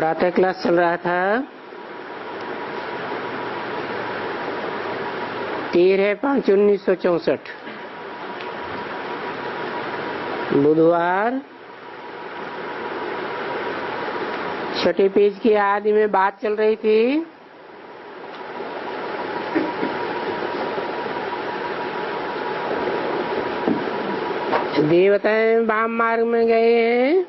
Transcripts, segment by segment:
प्रातः क्लास चल रहा था। 13/5/1964 बुधवार। छठे पेज की आदि में बात चल रही थी। देवताएं वाम मार्ग में गए हैं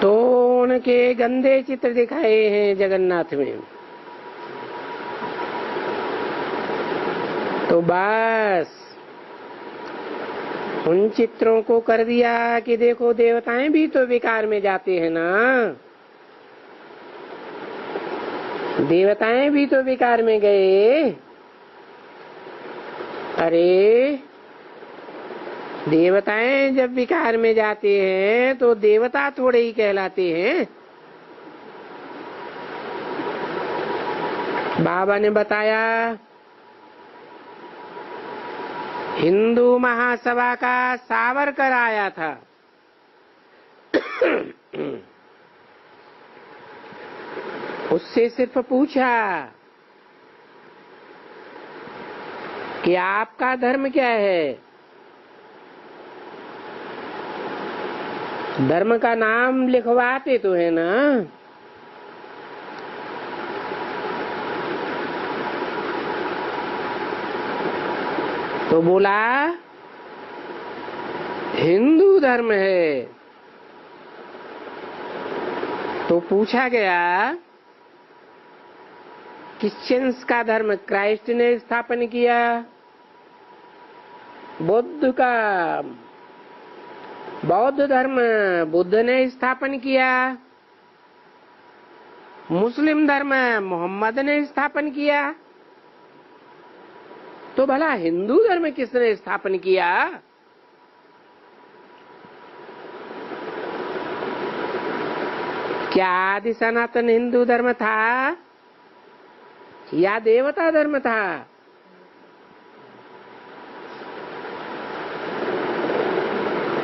तो उनके गंदे चित्र दिखाए हैं जगन्नाथ में। तो बस उन चित्रों को कर दिया कि देखो देवताएं भी तो विकार में जाते हैं ना, देवताएं भी तो विकार में गए। अरे देवताएं जब विकार में जाते हैं तो देवता थोड़े ही कहलाते हैं। बाबा ने बताया हिंदू महासभा का सावरकर आया था। उससे सिर्फ पूछा कि आपका धर्म क्या है। धर्म का नाम लिखवाते तो है ना। तो बोला हिंदू धर्म है। तो पूछा गया क्रिश्चियंस का धर्म क्राइस्ट ने स्थापन किया, बुद्ध का बौद्ध धर्म बुद्ध ने स्थापन किया, मुस्लिम धर्म मोहम्मद ने स्थापन किया, तो भला हिंदू धर्म किसने स्थापन किया? क्या आदि सनातन हिंदू धर्म था या देवता धर्म था?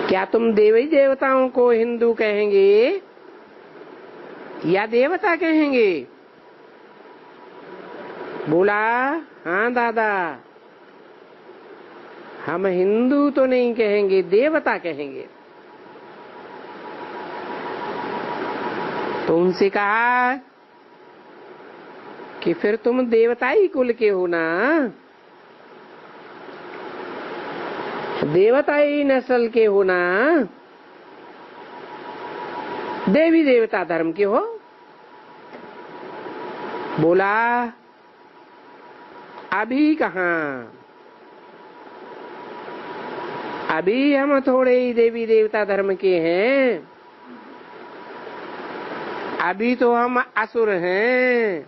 क्या तुम देवी देवताओं को हिंदू कहेंगे या देवता कहेंगे? बोला हाँ दादा, हम हिंदू तो नहीं कहेंगे, देवता कहेंगे। तो उनसे कहा कि फिर तुम देवताई कुल के हो ना, देवताई नस्ल के हो ना, देवी देवता धर्म के हो। बोला अभी कहाँ, अभी हम थोड़े ही देवी देवता धर्म के हैं, अभी तो हम असुर हैं,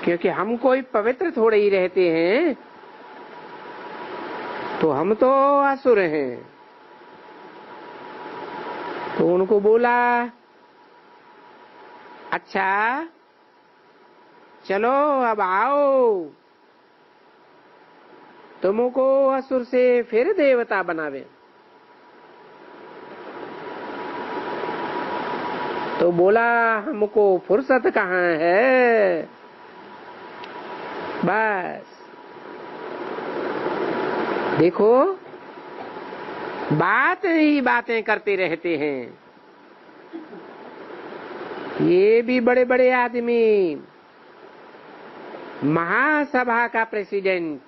क्योंकि हम कोई पवित्र थोड़े ही रहते हैं, तो हम तो असुर हैं। तो उनको बोला अच्छा चलो अब आओ, तुमको असुर से फिर देवता बनावे। तो बोला हमको फुर्सत कहाँ है, बस देखो बात ही बातें करते रहते हैं। ये भी बड़े बड़े आदमी, महासभा का प्रेसिडेंट,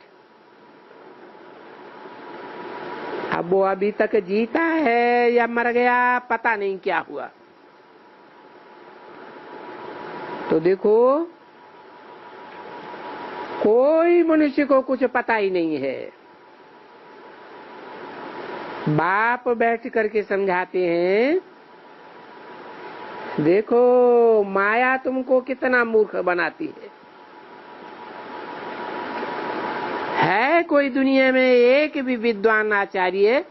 अब वो अभी तक जीता है या मर गया पता नहीं क्या हुआ। तो देखो कोई मनुष्य को कुछ पता ही नहीं है। बाप बैठ करके समझाते हैं, देखो माया तुमको कितना मूर्ख बनाती है कोई दुनिया में एक भी विद्वान आचार्य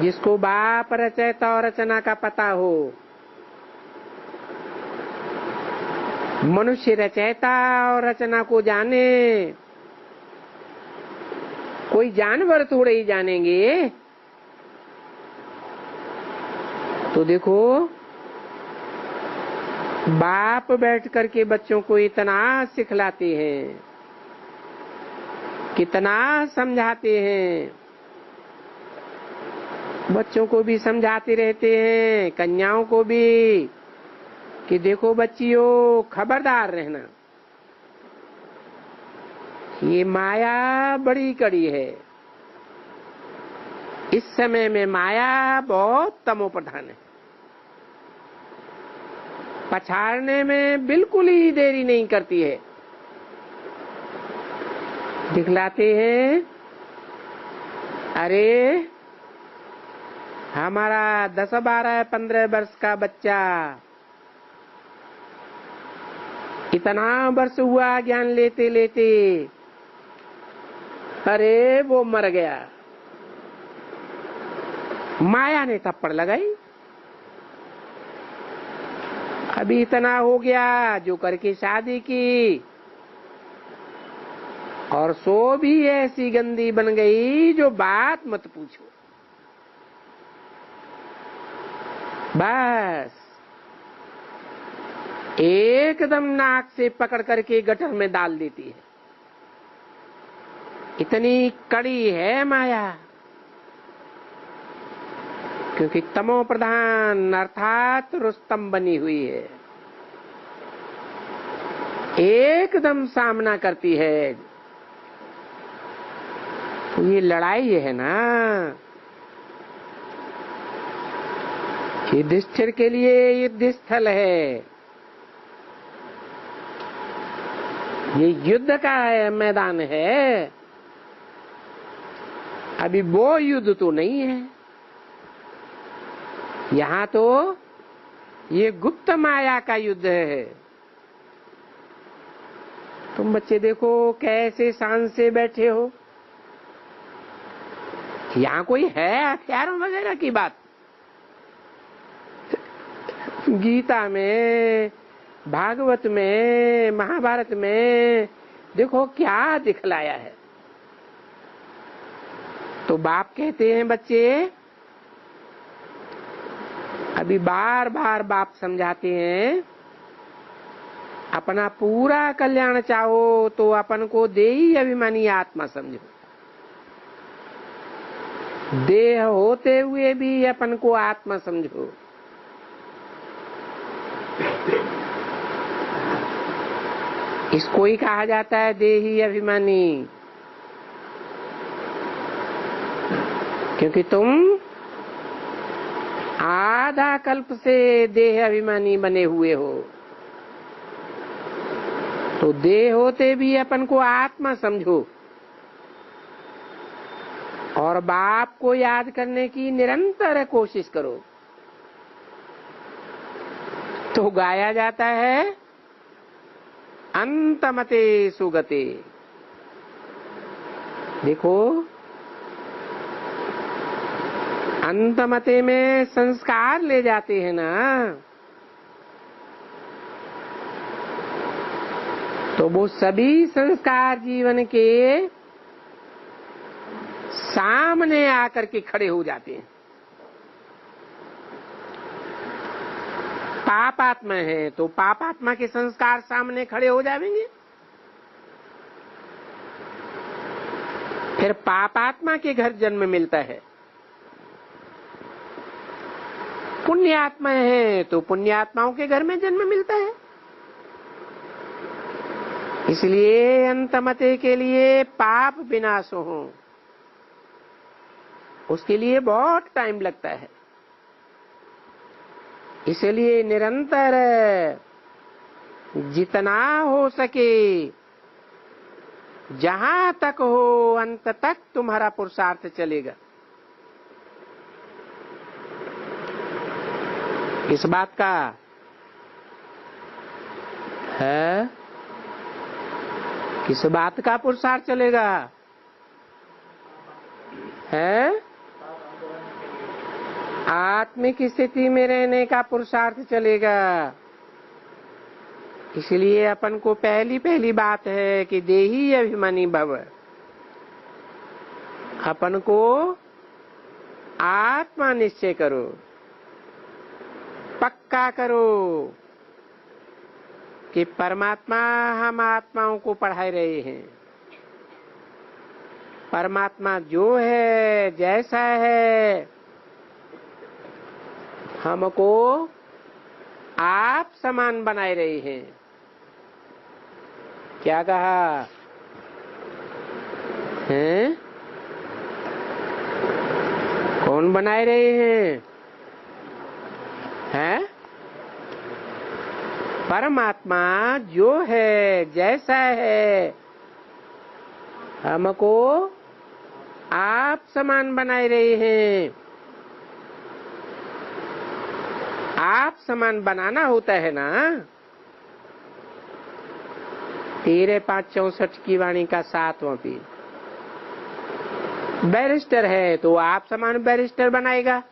जिसको बाप रचयिता और रचना का पता हो? मनुष्य रचयिता और रचना को जाने कोई जानवर थोड़े ही जानेंगे। तो देखो, बाप बैठ करके बच्चों को इतना सिखलाते हैं, कितना समझाते हैं, बच्चों को भी समझाते रहते हैं, कन्याओं को भी, कि देखो बच्चियों खबरदार रहना, ये माया बड़ी कड़ी है। इस समय में माया बहुत तमोप्रधान है, पछाड़ने में बिल्कुल ही देरी नहीं करती है। दिखलाते हैं, अरे हमारा 10, 12, 15 वर्ष का बच्चा, इतना वर्ष हुआ ज्ञान लेते लेते, अरे वो मर गया, माया ने थप्पड़ लगाई। अभी इतना हो गया जो करके शादी की, और सो भी ऐसी गंदी बन गई जो बात मत पूछो। बस एकदम नाक से पकड़ करके गटर में डाल देती है। इतनी कड़ी है माया, क्योंकि तमो प्रधान अर्थात रुस्तम बनी हुई है, एकदम सामना करती है। तो ये लड़ाई है ना, युधिष्ठिर के लिए युद्ध स्थल है, ये युद्ध का मैदान है। अभी वो युद्ध तो नहीं है, यहाँ तो ये गुप्त माया का युद्ध है। तुम बच्चे देखो कैसे शान से बैठे हो, यहाँ कोई है हथियारों वगैरह की बात? गीता में, भागवत में, महाभारत में देखो क्या दिखलाया है। तो बाप कहते हैं बच्चे, अभी बार बार बाप समझाते हैं, अपना पूरा कल्याण चाहो तो अपन को देही अभिमानी आत्मा समझो। देह होते हुए भी अपन को आत्मा समझो। इसको ही कहा जाता है देही अभिमानी, क्योंकि तुम आधा कल्प से देह अभिमानी बने हुए हो। तो देह होते भी अपन को आत्मा समझो, और बाप को याद करने की निरंतर कोशिश करो। तो गाया जाता है, अंतमते सुगते। देखो, अंतमते में संस्कार ले जाते हैं ना, तो वो सभी संस्कार जीवन के सामने आकर के खड़े हो जाते हैं। पापात्मा है तो पापात्मा के संस्कार सामने खड़े हो जाएंगे। फिर पापात्मा के घर जन्म मिलता है। पुण्यात्मा है तो पुण्यात्माओं के घर में जन्म मिलता है। इसलिए अंतमते के लिए पाप विनाश हो, उसके लिए बहुत टाइम लगता है। इसलिए निरंतर जितना हो सके, जहां तक हो अंत तक तुम्हारा पुरुषार्थ चलेगा। इस बात का है, किस बात का पुरुषार्थ चलेगा है? आत्मिक स्थिति में रहने का पुरुषार्थ चलेगा। इसलिए अपन को पहली बात है कि देही अभिमानी भव। अपन को आत्मा निश्चय करो, पक्का करो कि परमात्मा हम आत्माओं को पढ़ा रहे हैं। परमात्मा जो है, जैसा है, हमको आप समान बनाए रहे हैं। क्या कहा है? कौन बनाए रहे हैं? हैं? परमात्मा जो है, जैसा है, हमको आप समान बनाए रहे हैं। आप समान बनाना होता है ना। 13-5-64 की वाणी का 7वां पेज। बैरिस्टर है तो आप समान बैरिस्टर बनाएगा।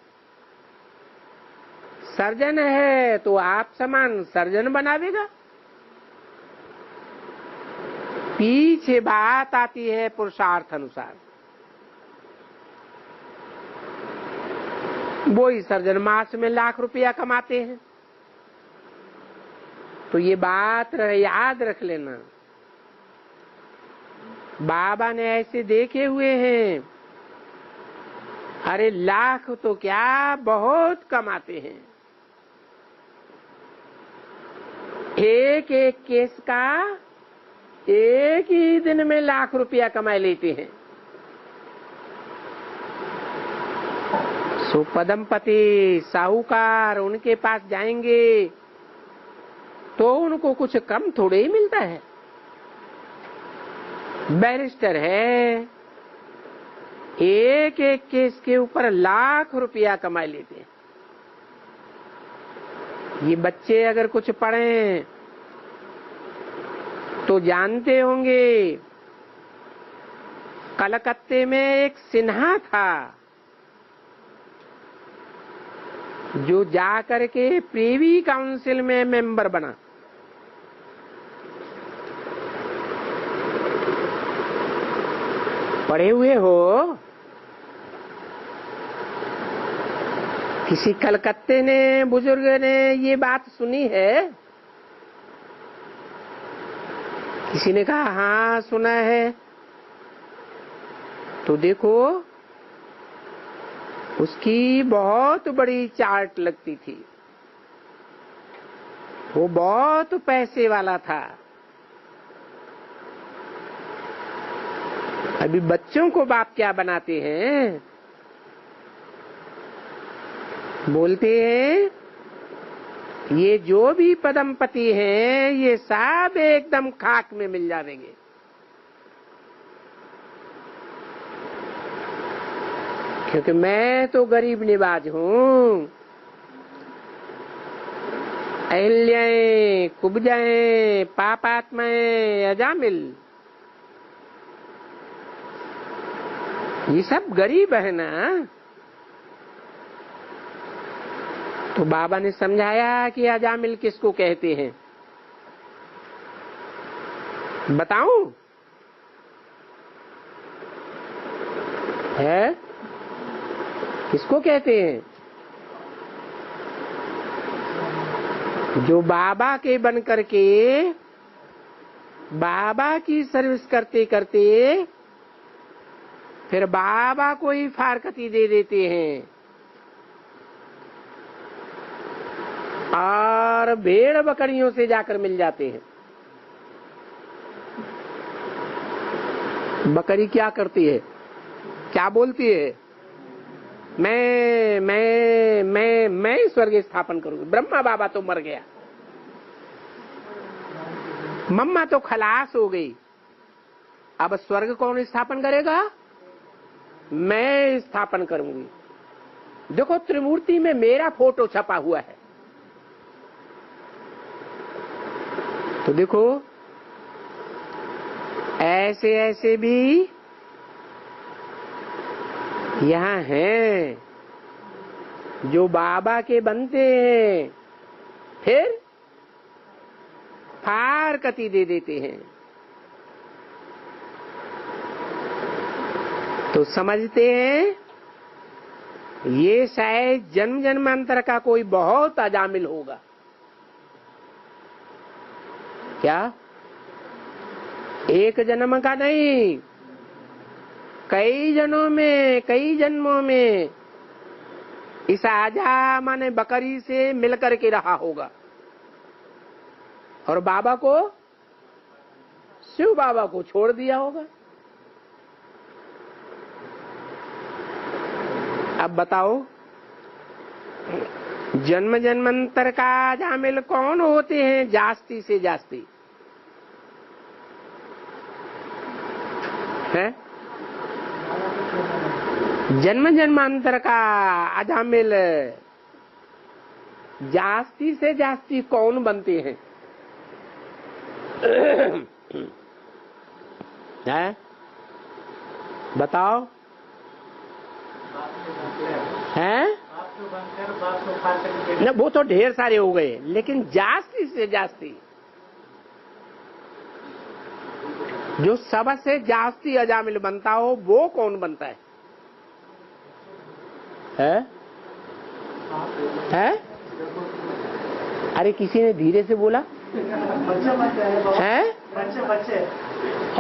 सर्जन है तो आप समान सर्जन बनावेगा। पीछे बात आती है पुरुषार्थ अनुसार। वो ही सर्जन मास में लाख रुपया कमाते हैं। तो ये बात याद रख लेना। बाबा ने ऐसे देखे हुए हैं, अरे लाख तो क्या बहुत कमाते हैं। एक एक केस का एक ही दिन में लाख रुपया कमा लेते हैं। सो पदमपति साहूकार उनके पास जाएंगे तो उनको कुछ कम थोड़े ही मिलता है। बैरिस्टर है, एक एक केस के ऊपर लाख रुपया कमा लेते हैं। ये बच्चे अगर कुछ पढ़ें तो जानते होंगे, कलकत्ते में एक सिन्हा था जो जाकर के प्रीवी काउंसिल में मेंबर बना। पढ़े हुए हो? किसी कलकत्ते ने बुजुर्ग ने ये बात सुनी है? किसी ने कहा हाँ सुना है। तो देखो उसकी बहुत बड़ी चार्ट लगती थी। वो बहुत पैसे वाला था। अभी बच्चों को बाप क्या बनाते हैं? बोलते हैं ये जो भी पदमपति हैं ये सब एकदम खाक में मिल जाएंगे। क्योंकि मैं तो गरीब निवाज हूँ। अहिल्याएं, कुब्जाएं, पापात्माएं, अजामिल, ये सब गरीब है ना। तो बाबा ने समझाया कि अजामिल किसको कहते हैं। बताऊं? है किसको कहते हैं? जो बाबा के बन करके बाबा की सर्विस करते करते फिर बाबा को ही फारकती दे देते हैं और भेड़ बकरियों से जाकर मिल जाते हैं। बकरी क्या करती है? क्या बोलती है? मैं स्वर्ग स्थापन करूंगी। ब्रह्मा बाबा तो मर गया, मम्मा तो खलास हो गई, अब स्वर्ग कौन स्थापन करेगा? मैं स्थापन करूंगी। देखो त्रिमूर्ति में मेरा फोटो छपा हुआ है। तो देखो ऐसे ऐसे भी यहाँ हैं जो बाबा के बनते हैं फिर फारकती दे देते हैं। तो समझते हैं ये शायद जन्म जन्मांतर का कोई बहुत अजामिल होगा। क्या? एक जन्म का नहीं, कई जन्मों में इस आजा माने बकरी से मिलकर के रहा होगा और बाबा को, शिव बाबा को छोड़ दिया होगा। अब बताओ जन्म जन्मांतर का जामिल कौन होते हैं जास्ती से जास्ती? है जन्म जन्मांतर का अजामिल जास्ती से जास्ती कौन बनते हैं? है बताओ। हैं न वो तो ढेर सारे हो गए, लेकिन जास्ती से जास्ती जो सबसे जास्ती अजामिल बनता हो वो कौन बनता है? है? अरे किसी ने धीरे से बोला है?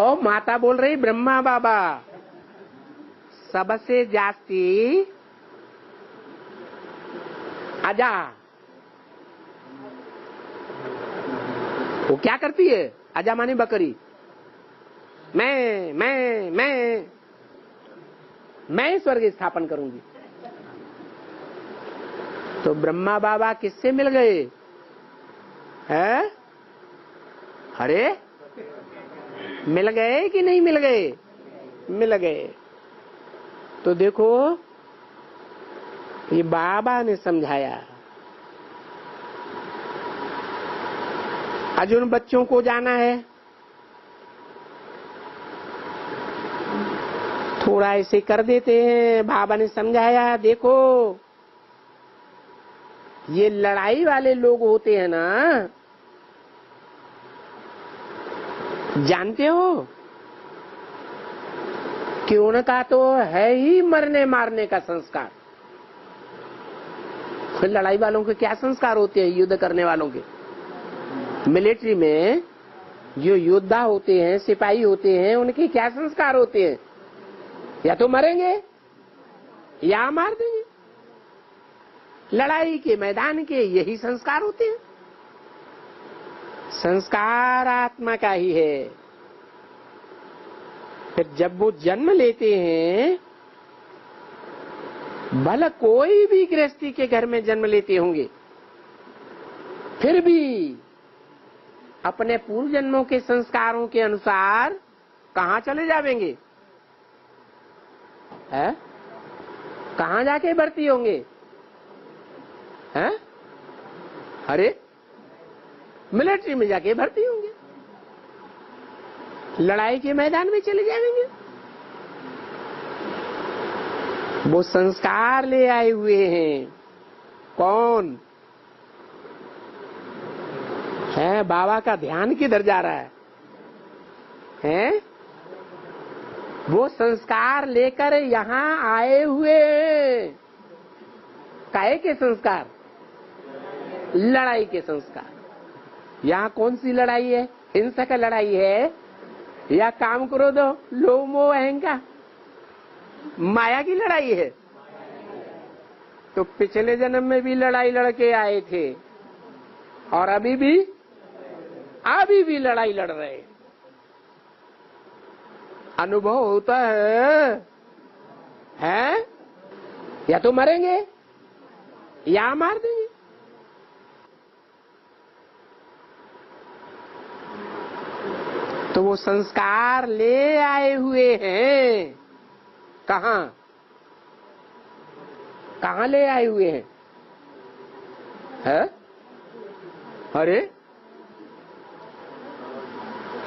ओ माता बोल रही ब्रह्मा बाबा सबसे जास्ती अजा। वो क्या करती है? अजा मानी बकरी। मैं स्वर्ग स्थापन करूंगी। तो ब्रह्मा बाबा किससे मिल गए? हैं? अरे मिल गए कि नहीं मिल गए? मिल गए। तो देखो ये बाबा ने समझाया। आज उन बच्चों को जाना है, थोड़ा ऐसे कर देते हैं। बाबा ने समझाया देखो ये लड़ाई वाले लोग होते हैं ना, जानते हो कि उनका तो है ही मरने मारने का संस्कार। फिर लड़ाई वालों के क्या संस्कार होते हैं? युद्ध करने वालों के मिलिट्री में जो योद्धा होते हैं, सिपाही होते हैं, उनके क्या संस्कार होते हैं? या तो मरेंगे या मार देंगे। लड़ाई के मैदान के यही संस्कार होते हैं। संस्कार आत्मा का ही है। फिर जब वो जन्म लेते हैं, भला कोई भी गृहस्थी के घर में जन्म लेते होंगे, फिर भी अपने पूर्व जन्मों के संस्कारों के अनुसार कहाँ चले जाएंगे? है? कहाँ जाके भर्ती होंगे? हैं? अरे मिलिट्री में जाके भर्ती होंगे, लड़ाई के मैदान में चले जाएंगे। वो संस्कार ले आए हुए हैं। कौन है? बाबा का ध्यान किधर जा रहा है? हैं? वो संस्कार लेकर यहाँ आए हुए हैं। काहे के संस्कार? लड़ाई के संस्कार। यहाँ कौन सी लड़ाई है? हिंसक लड़ाई है या काम क्रोध लोभ मोह अहंकार माया की लड़ाई है? तो पिछले जन्म में भी लड़ाई लड़के आए थे और अभी भी लड़ाई लड़ रहे हैं। अनुभव होता है? या तो मरेंगे या मार देंगे। तो वो संस्कार ले आए हुए हैं। कहाँ ले आए हुए हैं? है? अरे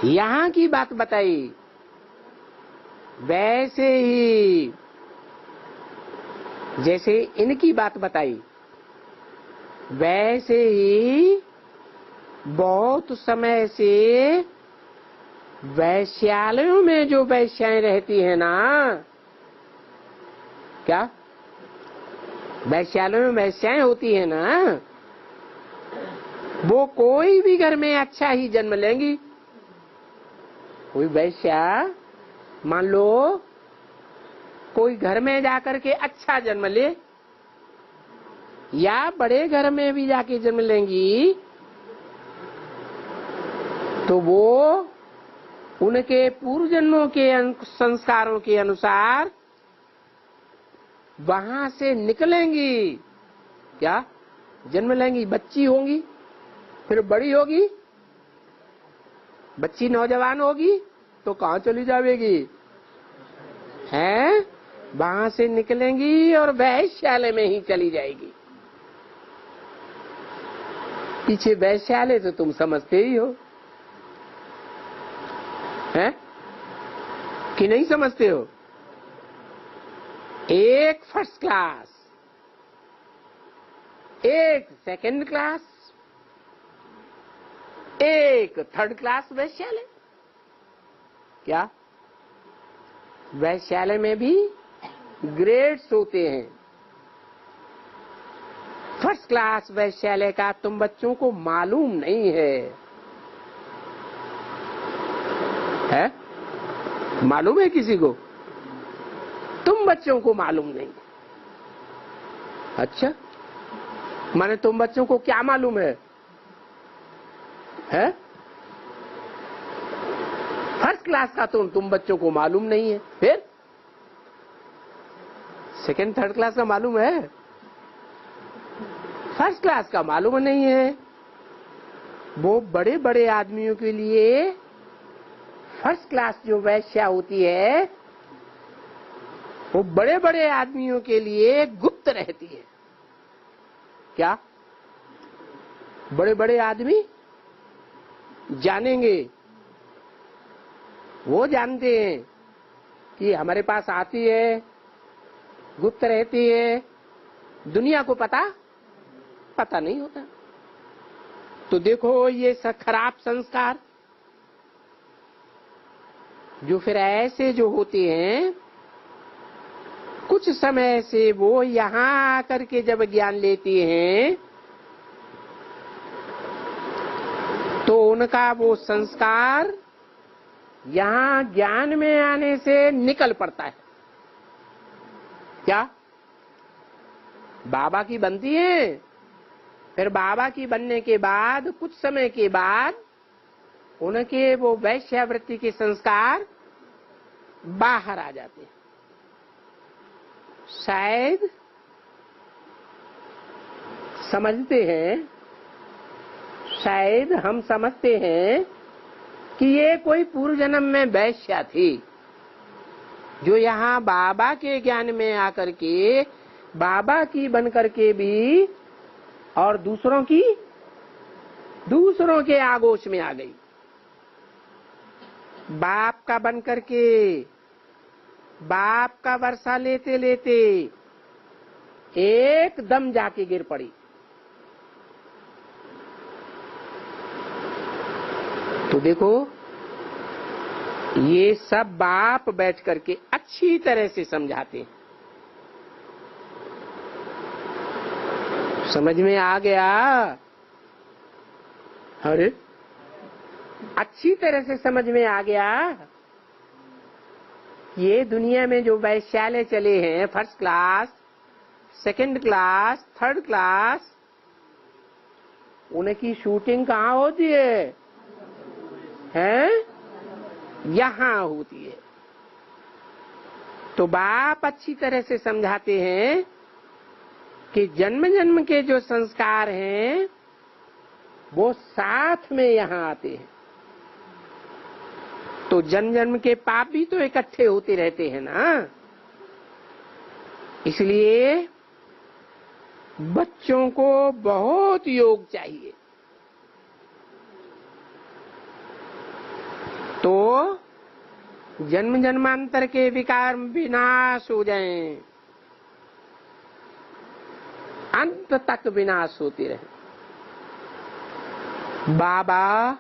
यहाँ की बात बताई, वैसे ही जैसे इनकी बात बताई, वैसे ही बहुत समय से वैश्यालयों में जो वैश्याएं रहती है ना, क्या वैश्यालयों में वैश्याएं होती है ना, वो कोई भी घर में अच्छा ही जन्म लेंगी। कोई वैश्या मान लो कोई घर में जाकर के अच्छा जन्म ले, या बड़े घर में भी जाके जन्म लेंगी, तो वो उनके पूर्व जन्मों के संस्कारों के अनुसार वहां से निकलेंगी। क्या जन्म लेंगी, बच्ची होंगी, फिर बड़ी होगी, बच्ची नौजवान होगी तो कहाँ चली जाएगी, हैं? वहां से निकलेंगी और वैश्यालय में ही चली जाएगी। पीछे वैश्यालय तो तुम समझते ही हो, हैं कि नहीं समझते हो? एक फर्स्ट क्लास, एक सेकंड क्लास, एक थर्ड क्लास वैश्यालय। क्या वैश्यालय में भी ग्रेड्स होते हैं? फर्स्ट क्लास वैश्यालय का तुम बच्चों को मालूम नहीं है? मालूम है किसी को? तुम बच्चों को मालूम नहीं। अच्छा, माने तुम बच्चों को क्या मालूम है? फर्स्ट क्लास का तुम बच्चों को मालूम नहीं है, फिर सेकंड थर्ड क्लास का मालूम है? फर्स्ट क्लास का मालूम नहीं है। वो बड़े बड़े आदमियों के लिए फर्स्ट क्लास जो वैश्या होती है, वो बड़े बड़े आदमियों के लिए गुप्त रहती है। क्या बड़े बड़े आदमी जानेंगे, वो जानते हैं कि हमारे पास आती है, गुप्त रहती है, दुनिया को पता नहीं होता। तो देखो ये खराब संस्कार जो फिर ऐसे जो होते हैं, कुछ समय से वो यहाँ आकर के जब ज्ञान लेती हैं तो उनका वो संस्कार यहाँ ज्ञान में आने से निकल पड़ता है। क्या बाबा की बनती है, फिर बाबा की बनने के बाद कुछ समय के बाद उनके वो वैश्यावृत्ति के संस्कार बाहर आ जाते हैं। शायद समझते हैं, शायद हम समझते हैं कि ये कोई पूर्व जन्म में वैश्या थी जो यहाँ बाबा के ज्ञान में आकर के बाबा की बन करके भी और दूसरों के आगोश में आ गई। बाप का बन करके बाप का वर्षा लेते लेते एकदम जाके गिर पड़ी। तो देखो ये सब बाप बैठ करके अच्छी तरह से समझाते हैं। समझ में आ गया? अरे अच्छी तरह से समझ में आ गया। ये दुनिया में जो वैश्यालय चले हैं, first class, second class, third class, उनकी शूटिंग कहाँ होती है? यहाँ होती है। तो बाप अच्छी तरह से समझाते हैं कि जन्म जन्म के जो संस्कार हैं वो साथ में यहाँ आते हैं। तो जन्म जन्म के पाप भी तो इकट्ठे होते रहते हैं ना। इसलिए बच्चों को बहुत योग चाहिए। तो जन्म जन्मांतर के विकार विनाश हो जाएं, अंत तक विनाश होते रहे। बाबा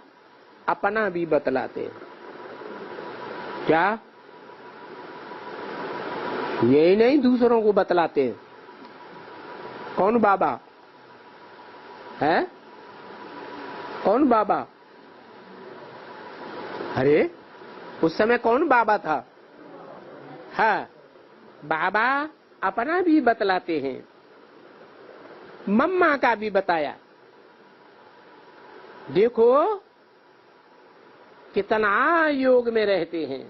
अपना भी बतलाते हैं। क्या यही नहीं दूसरों को बतलाते हैं। कौन बाबा है? कौन बाबा? अरे उस समय कौन बाबा था? हाँ, बाबा अपना भी बतलाते हैं, मम्मा का भी बताया। देखो कितना योग में रहते हैं,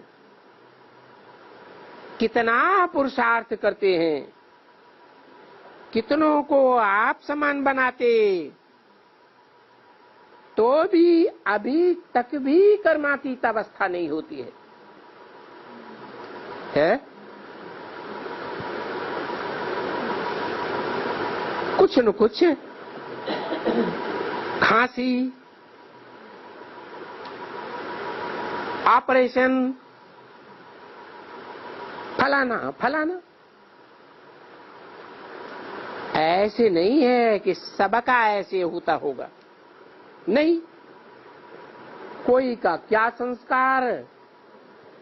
कितना पुरुषार्थ करते हैं, कितनों को आप समान बनाते, तो भी अभी तक भी कर्मातीत अवस्था नहीं होती है? कुछ न कुछ खांसी, ऑपरेशन, फलाना फलाना। ऐसे नहीं है कि सबका ऐसे होता होगा, नहीं। कोई का क्या संस्कार,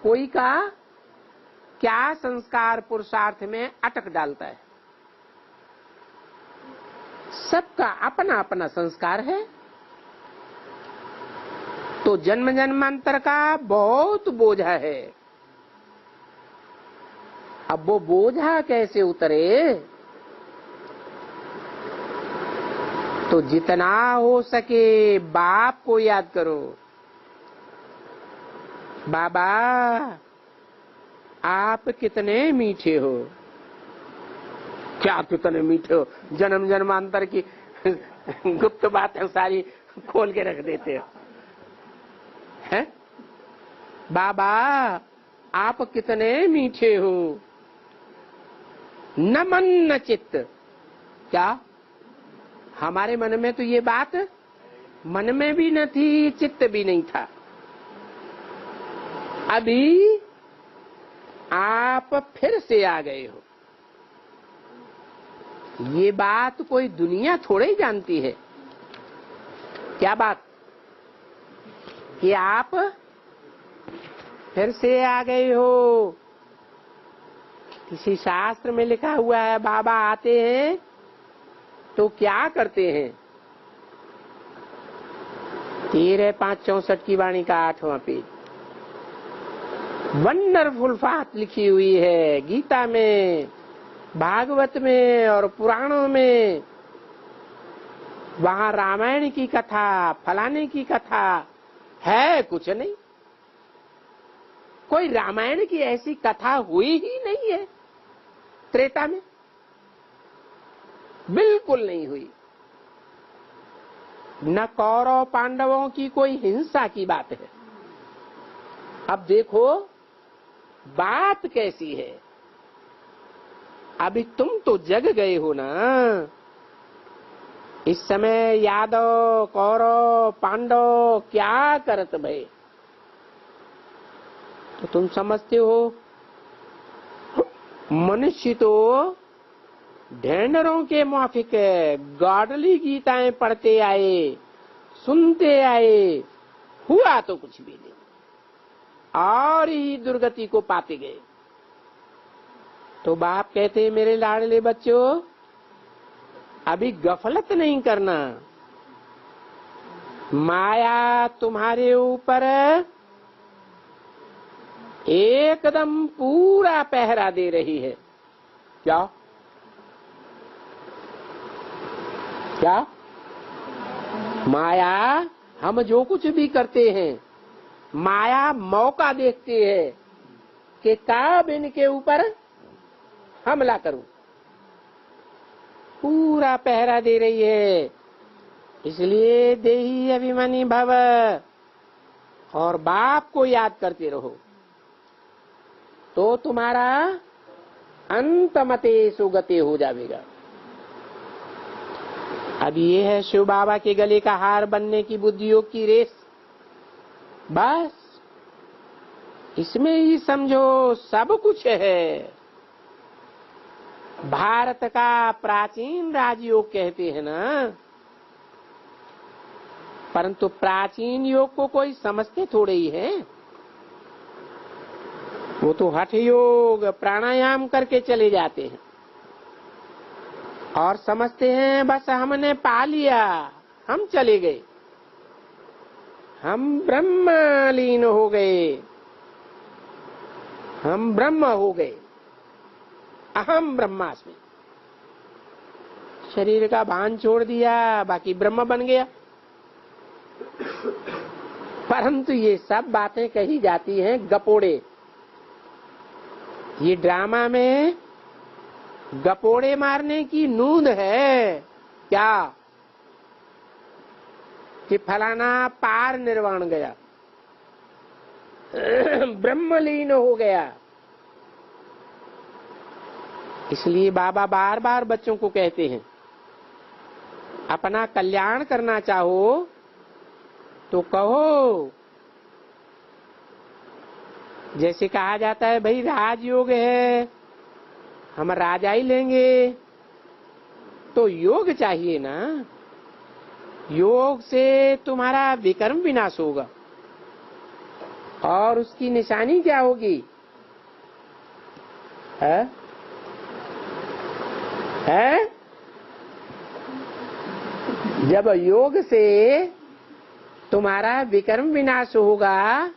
कोई का क्या संस्कार पुरुषार्थ में अटक डालता है। सबका अपना अपना संस्कार है। तो जन्म जन्मांतर का बहुत बोझा है। अब वो बोझा कैसे उतरे? तो जितना हो सके बाप को याद करो। बाबा आप कितने मीठे हो। क्या कितने मीठे हो? जन्म जन्मांतर की गुप्त बातें सारी खोल के रख देते हो, हैं? बाबा आप कितने मीठे हो। न मन न चित्त। क्या हमारे मन में तो ये बात मन में भी न थी, चित्त भी नहीं था। अभी आप फिर से आ गए हो। ये बात कोई दुनिया थोड़े ही जानती है। क्या बात? कि आप फिर से आ गए हो। किसी शास्त्र में लिखा हुआ है बाबा आते हैं तो क्या करते हैं? 13-5-64 की वाणी का 8वां पेज। वंडरफुल बात लिखी हुई है गीता में, भागवत में और पुराणों में। वहां रामायण की कथा, फलाने की कथा है कुछ नहीं। कोई रामायण की ऐसी कथा हुई ही नहीं है त्रेता में, बिल्कुल नहीं हुई। न कौरव पांडवों की कोई हिंसा की बात है। अब देखो बात कैसी है। अभी तुम तो जग गए हो ना। इस समय यादव कौरव पांडव क्या करत भय, तो तुम समझते हो। मनुष्य तो ढेंढरों के माफिक गॉडली गीताएं पढ़ते आए, सुनते आए, हुआ तो कुछ भी नहीं, और ही दुर्गति को पाते गए। तो बाप कहते मेरे लाडले बच्चों, अभी गफलत नहीं करना। माया तुम्हारे ऊपर एकदम पूरा पहरा दे रही है। क्या क्या? माया हम जो कुछ भी करते हैं, माया मौका देखती है कि कब इनके ऊपर हमला करूं। पूरा पहरा दे रही है। इसलिए देही अभिमानी भव, और बाप को याद करते रहो, तो तुम्हारा अंतमते सुगति हो जाएगा। अब ये है शिव बाबा के गले का हार बनने की बुद्धियोग की रेस। बस इसमें ही समझो सब कुछ है। भारत का प्राचीन राजयोग कहते हैं ना, परंतु प्राचीन योग को कोई समझते थोड़े ही है। वो तो हठ योग प्राणायाम करके चले जाते हैं और समझते हैं बस हमने पा लिया, हम चले गए, हम ब्रह्मलीन हो गए, हम ब्रह्म हो गए, अहम ब्रह्मास्मि। शरीर का भान छोड़ दिया, बाकी ब्रह्म बन गया। परंतु ये सब बातें कही जाती हैं गपोड़े। ये ड्रामा में गपोड़े मारने की नूंद है क्या कि फलाना पार निर्वाण गया, ब्रह्मलीन हो गया। इसलिए बाबा बार बार बच्चों को कहते हैं अपना कल्याण करना चाहो तो कहो। जैसे कहा जाता है भाई राजयोग है, हम राजा ही लेंगे, तो योग चाहिए ना। योग से तुम्हारा विकर्म विनाश होगा और उसकी निशानी क्या होगी? है? जब योग से तुम्हारा विकर्म विनाश होगा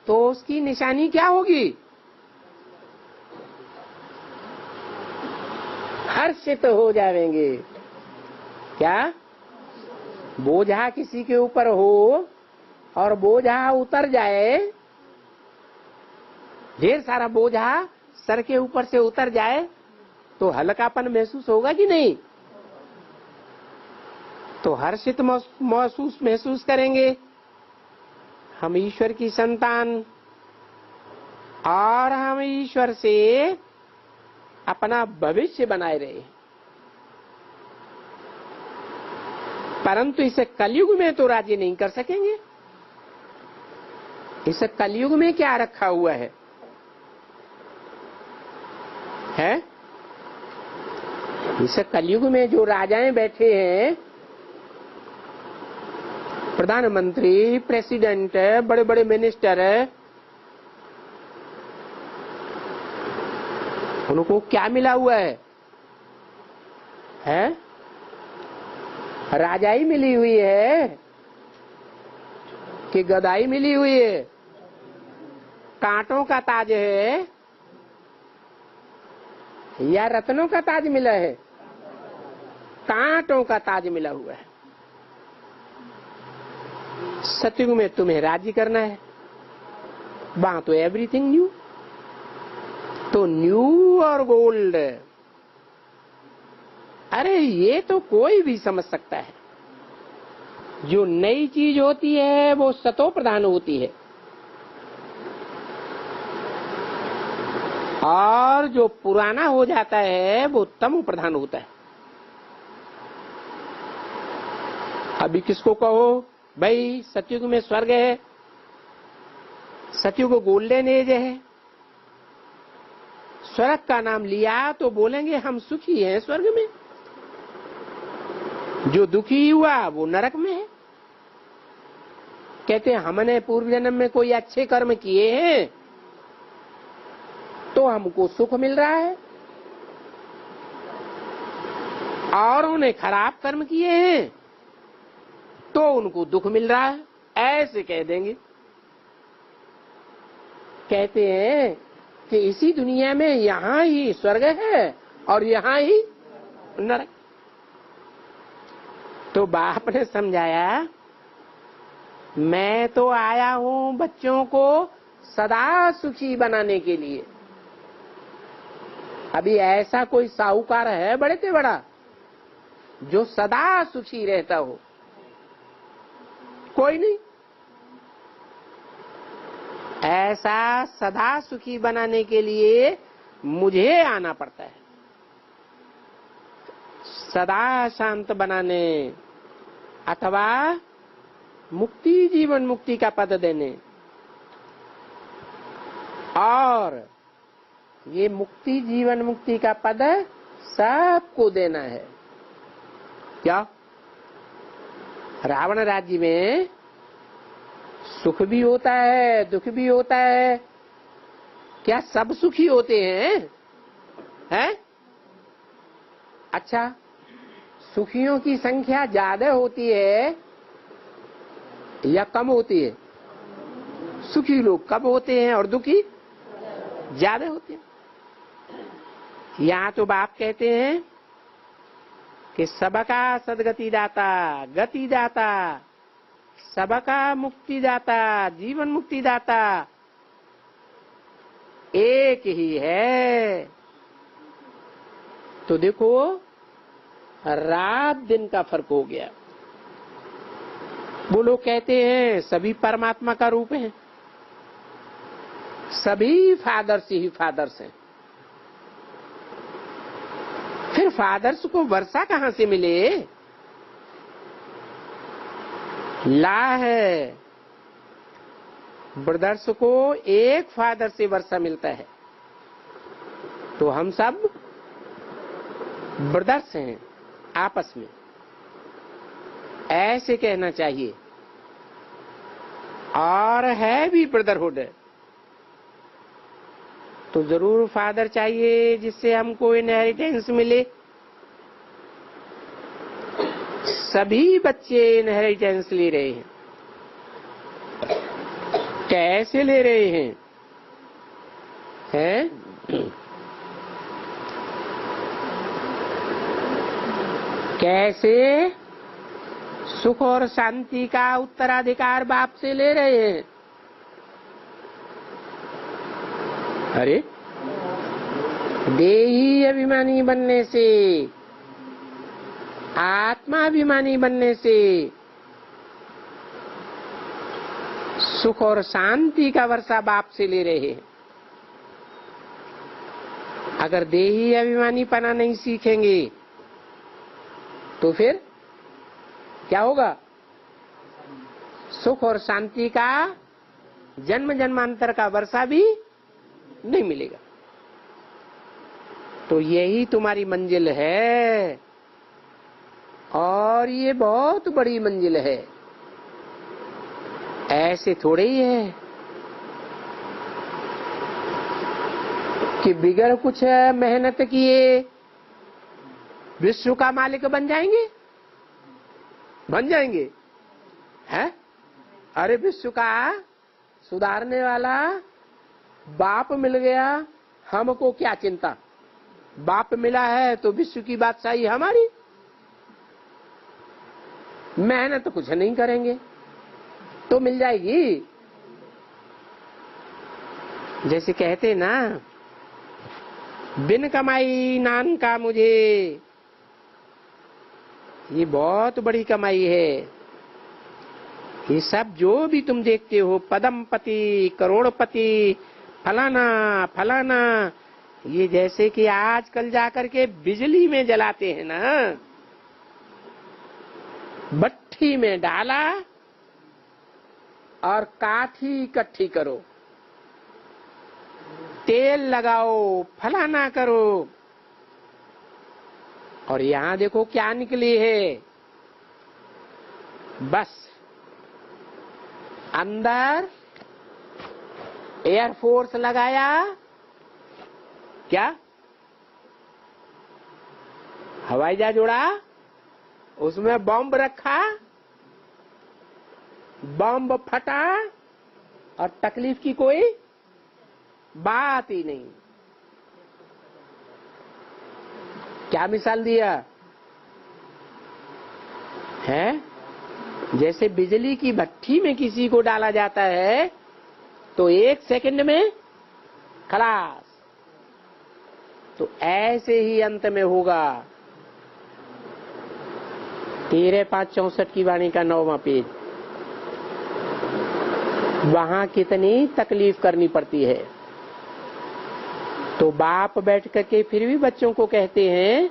तो उसकी निशानी क्या होगी? हर्षित हो जाएंगे। क्या? बोझा किसी के ऊपर हो और बोझा उतर जाए, ढेर सारा बोझा सर के ऊपर से उतर जाए तो हल्कापन महसूस होगा कि नहीं? तो हर्षित महसूस करेंगे। हम ईश्वर की संतान और हम ईश्वर से अपना भविष्य बनाए रहे। परंतु इसे कलयुग में तो राजी नहीं कर सकेंगे। इस कलयुग में क्या रखा हुआ है? इस कलयुग में जो राजाएं बैठे हैं, प्रधानमंत्री, प्रेसिडेंट, बड़े बड़े मिनिस्टर, उनको क्या मिला हुआ है? राजाई मिली हुई है कि गदाई मिली हुई है? कांटों का ताज है या रत्नों का ताज मिला है? कांटों का ताज मिला हुआ है। सतयुग में तुम्हें राजी करना है, वहां तो एवरीथिंग न्यू। तो न्यू और गोल्ड, अरे ये तो कोई भी समझ सकता है। जो नई चीज होती है वो सतो प्रधान होती है और जो पुराना हो जाता है वो तमो प्रधान होता है। अभी किसको कहो भाई सतयुग में स्वर्ग है, सतयुग गोल्डन एज है, स्वर्ग का नाम लिया तो बोलेंगे हम सुखी हैं स्वर्ग में, जो दुखी हुआ वो नरक में है। कहते हैं हमने पूर्व जन्म में कोई अच्छे कर्म किए हैं तो हमको सुख मिल रहा है, और उन्हें खराब कर्म किए हैं तो उनको दुख मिल रहा है, ऐसे कह देंगे। कहते हैं कि इसी दुनिया में यहाँ ही स्वर्ग है और यहाँ ही नरक। तो बाप ने समझाया मैं तो आया हूँ बच्चों को सदा सुखी बनाने के लिए। अभी ऐसा कोई साहूकार है बड़े से बड़ा जो सदा सुखी रहता हो? कोई नहीं। ऐसा सदा सुखी बनाने के लिए मुझे आना पड़ता है, सदा शांत बनाने अथवा मुक्ति जीवन मुक्ति का पद देने। और ये मुक्ति जीवन मुक्ति का पद सबको देना है। क्या? रावण राज्य में सुख भी होता है दुख भी होता है, क्या सब सुखी होते हैं? अच्छा, सुखियों की संख्या ज्यादा होती है या कम होती है? सुखी लोग कम होते हैं और दुखी ज्यादा होते हैं। यहाँ तो बाप कहते हैं कि सबका सदगति दाता, गति दाता, सबका मुक्ति दाता, जीवन मुक्ति दाता एक ही है। तो देखो, रात दिन का फर्क हो गया। वो लोग कहते हैं सभी परमात्मा का रूप है, सभी फादर्स ही फादर्स हैं। फिर फादर्स को वर्षा कहां से मिले? ला है, ब्रदर्स को एक फादर से वर्षा मिलता है, तो हम सब ब्रदर्स हैं आपस में, ऐसे कहना चाहिए। और है भी ब्रदरहुड, तो जरूर फादर चाहिए जिससे हमको इनहेरिटेंस मिले। सभी बच्चे इनहेरिटेंस ले रहे हैं। कैसे ले रहे हैं? कैसे? सुख और शांति का उत्तराधिकार बाप से ले रहे हैं। अरे, देही अभिमानी बनने से, आत्माभिमानी बनने से सुख और शांति का वर्षा बाप से ले रहे हैं। अगर देही अभिमानी पना नहीं सीखेंगे तो फिर क्या होगा? सुख और शांति का जन्म जन्मांतर का वर्षा भी नहीं मिलेगा। तो यही तुम्हारी मंजिल है, और ये बहुत बड़ी मंजिल है। ऐसे थोड़े ही है कि बिगड़ कुछ मेहनत किए विश्व का मालिक बन जाएंगे। बन जाएंगे हैं? अरे, विश्व का सुधारने वाला बाप मिल गया, हमको क्या चिंता? बाप मिला है तो विश्व की बादशाही हमारी। मेहनत कुछ नहीं करेंगे तो मिल जाएगी। जैसे कहते ना, बिन कमाई नान का मुझे, ये बहुत बड़ी कमाई है। ये सब जो भी तुम देखते हो, पदमपति, करोड़पति, फलाना फलाना, ये जैसे कि आजकल जाकर के बिजली में जलाते हैं ना, भट्ठी में डाला और काठी इकट्ठी करो, तेल लगाओ, फलाना करो, और यहाँ देखो क्या निकली है। बस अंदर एयरफोर्स लगाया, क्या हवाई जहाज उड़ा, उसमें बॉम्ब रखा, बॉम्ब फटा और तकलीफ की कोई बात ही नहीं। क्या मिसाल दिया है? जैसे बिजली की भट्ठी में किसी को डाला जाता है तो 1 सेकंड में खलास, तो ऐसे ही अंत में होगा। 13/5/64 की वाणी का 9वां पेज। वहां कितनी तकलीफ करनी पड़ती है। तो बाप बैठ करके फिर भी बच्चों को कहते हैं,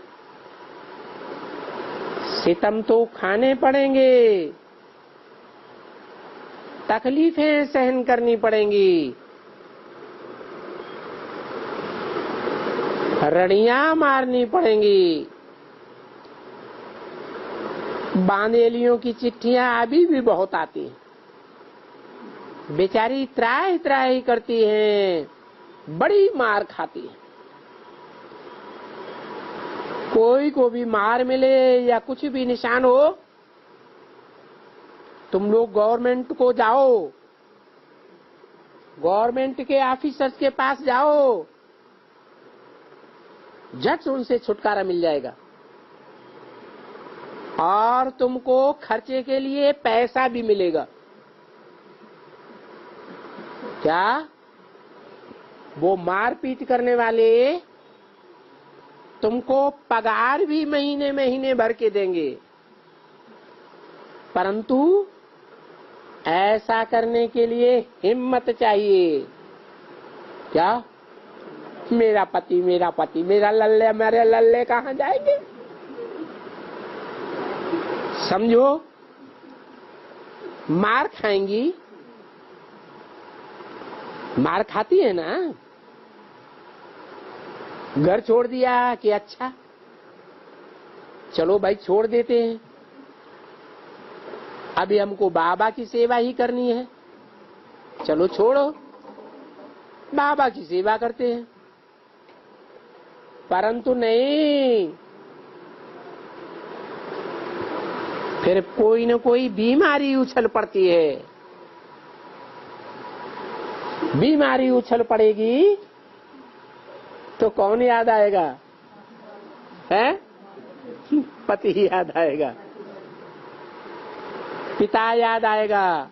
सितम तो खाने पड़ेंगे, तकलीफें सहन करनी पड़ेंगी, रड़ियां मारनी पड़ेंगी। बांदेलियों की चिट्ठियां अभी भी बहुत आती हैं, बेचारी त्राही त्राही करती हैं, बड़ी मार खाती है। कोई को भी मार मिले या कुछ भी निशान हो, तुम लोग गवर्नमेंट को जाओ, गवर्नमेंट के ऑफिसर्स के पास जाओ, झट से उनसे छुटकारा मिल जाएगा और तुमको खर्चे के लिए पैसा भी मिलेगा। क्या वो मारपीट करने वाले तुमको पगार भी महीने महीने भर के देंगे, परंतु ऐसा करने के लिए हिम्मत चाहिए। क्या मेरा पति मेरा लल्ले, मेरे लल्ले कहाँ जाएंगे? समझो, मार खाएंगी, मार खाती है ना। घर छोड़ दिया कि अच्छा चलो भाई छोड़ देते हैं, अभी हमको बाबा की सेवा ही करनी है, चलो छोड़ो, बाबा की सेवा करते हैं। परंतु नहीं, फिर कोई न कोई बीमारी उछल पड़ती है। बीमारी उछल पड़ेगी तो कौन याद आएगा? है पति याद आएगा, पिता याद आएगा।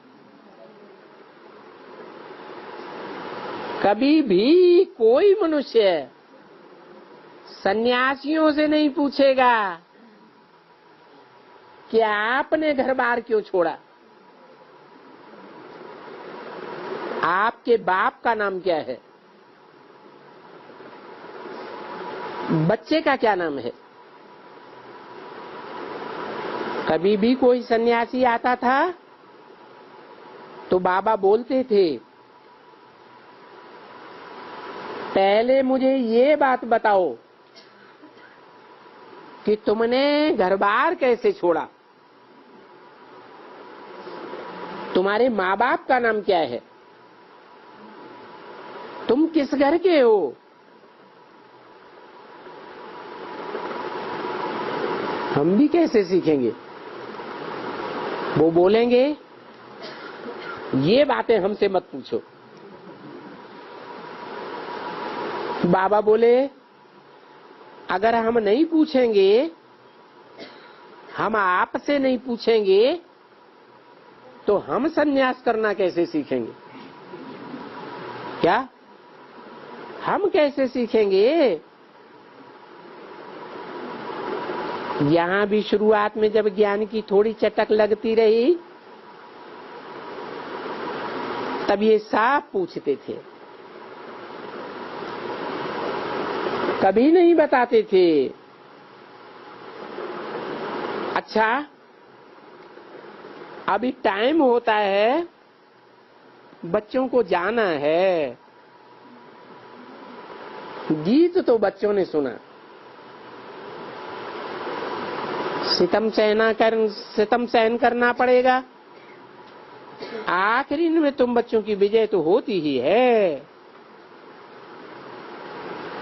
कभी भी कोई मनुष्य सन्यासियों से नहीं पूछेगा कि आपने घर बार क्यों छोड़ा, आपके बाप का नाम क्या है, बच्चे का क्या नाम है। कभी भी कोई सन्यासी आता था तो बाबा बोलते थे, पहले मुझे ये बात बताओ कि तुमने घर बार कैसे छोड़ा, तुम्हारे माँ बाप का नाम क्या है, तुम किस घर के हो। हम भी कैसे सीखेंगे? वो बोलेंगे ये बातें हमसे मत पूछो। बाबा बोले अगर हम नहीं पूछेंगे, हम आपसे नहीं पूछेंगे तो हम सन्यास करना कैसे सीखेंगे? क्या हम कैसे सीखेंगे? यहाँ भी शुरुआत में जब ज्ञान की थोड़ी चटक लगती रही तब ये साफ पूछते थे, कभी नहीं बताते थे। अच्छा अभी टाइम होता है, बच्चों को जाना है, गीत तो बच्चों ने सुना, सितम सहन करना पड़ेगा, आखिरी में तुम बच्चों की विजय तो होती ही है।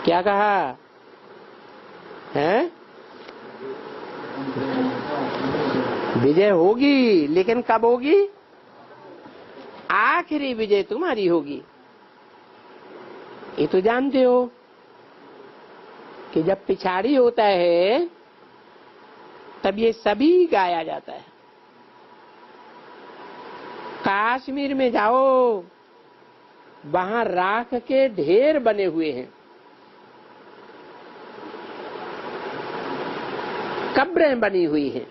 क्या कहा है? विजय होगी, लेकिन कब होगी? आखिरी विजय तुम्हारी होगी। ये तो जानते हो कि जब पिछाड़ी होता है तब ये सभी गाया जाता है। कश्मीर में जाओ, वहां राख के ढेर बने हुए हैं, कब्रें बनी हुई हैं।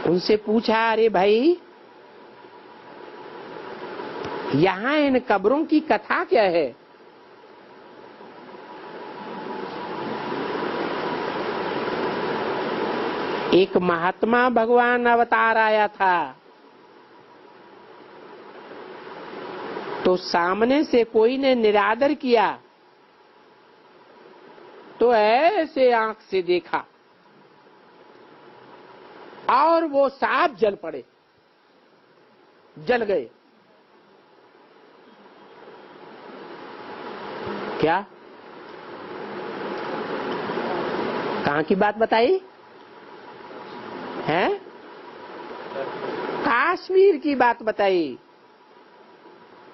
उनसे पूछा, अरे भाई यहाँ इन कब्रों की कथा क्या है? एक महात्मा भगवान अवतार आया था, तो सामने से कोई ने निरादर किया तो ऐसे आंख से देखा और वो सांप जल पड़े, जल गए। क्या? कहाँ की बात बताई है? काश्मीर की बात बताई,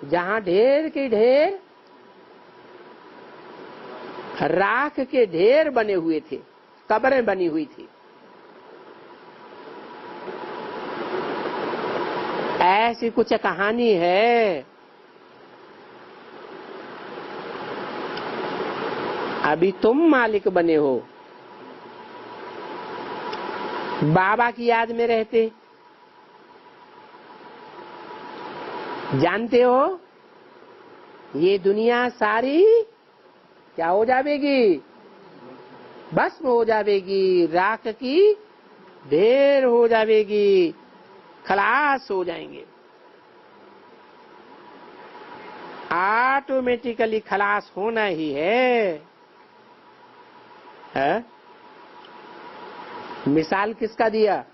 जहां ढेर के ढेर राख के ढेर बने हुए थे, कब्रें बनी हुई थी। ऐसी कुछ कहानी है। अभी तुम मालिक बने हो, बाबा की याद में रहते, जानते हो ये दुनिया सारी क्या हो जाएगी? भस्म हो जाएगी, राख की ढेर हो जाएगी, खलास हो जाएंगे। ऑटोमेटिकली खलास होना ही है? मिसाल किसका दिया